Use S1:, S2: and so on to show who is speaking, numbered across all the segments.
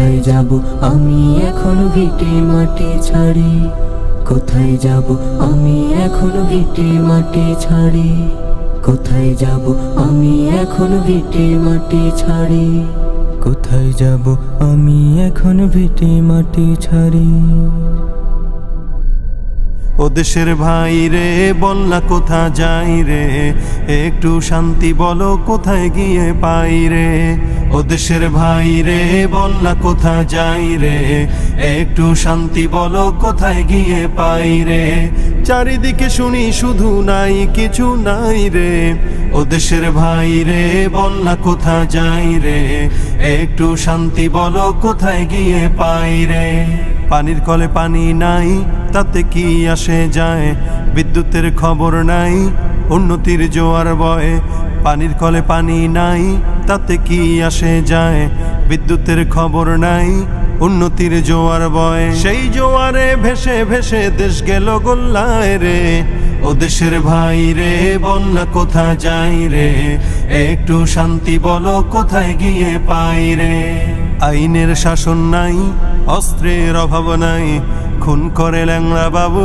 S1: কোথায় যাব আমি এখন ভিটে মাটি ছাড়ি, কোথায় যাব আমি এখন ভিটে মাটি ছাড়ি, কোথায় যাব আমি এখন ভিটে মাটি ছাড়ি, কোথায় যাব আমি এখন ভিটে মাটি ছাড়ি।
S2: ও দেশের ভাই রে বল না কোথা যাই রে, একটু শান্তি বলো কোথায় গিয়ে পাই রে। ও দেশের ভাই রে বল না কোথা যাই রে, একটু শান্তি বলো কোথায় গিয়ে পাই রে। চারিদিকে শুনি শুধু নাই কিছু নাই রে, ও দেশের ভাই রে বল না কোথা যাই রে, একটু শান্তি বলো কোথায় গিয়ে পাই রে। পানির কলে পানি নাই তাতে কি আসে যায়, বিদ্যুতের খবর নাই উন্নতির জোয়ার বয়। পানির কলে পানি নাই তাতে কি আসে যায়, বিদ্যুতের খবর নাই উন্নতির জোয়ার বয়। সেই জোয়ারে ভেসে ভেসে দেশ গেল গোল্লায় রে, ও দেশের ভাই রে বল না কোথা যাই রে, একটু শান্তি বলো কোথায় গিয়ে পাই রে। আইনের শাসন নাই, অস্ত্রের অভাব নাই, খুন করে ল্যাংড়া বাবু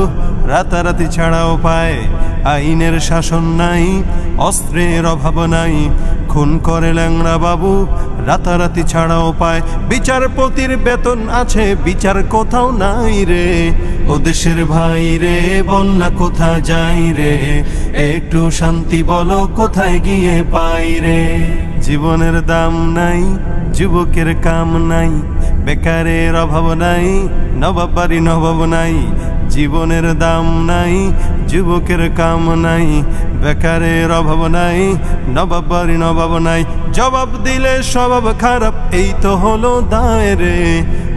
S2: রাতারাতি ছাড়াও পায়। আইনের শাসন নাই, অস্ত্রের অভাব নাই, খুন করে ল্যাংড়া বাবু রাতারাতি ছাড়াও পায়। বিচারপতির বেতন আছে বিচার কোথাও নাই রে, ও দেশের ভাই রে বল না কোথা যাই রে, একটু শান্তি বলো কোথায় গিয়ে পাই রে। জীবনের দাম নাই, যুবকের কাম নাই, বেকারের অভাব নাই, নবাব বাড়ি নবাব নাই। জীবনের দাম নাই, যুবকের কাম নাই, বেকারের অভাব নাই, নবাব বাড়ি নবাব নাই। জবাব দিলে স্বভাব খারাপ এই তো হলো দায় রে,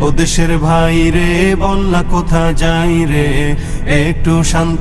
S2: ও দেশের ভাই রে বল না কোথা যাই রে, একটু শান্তি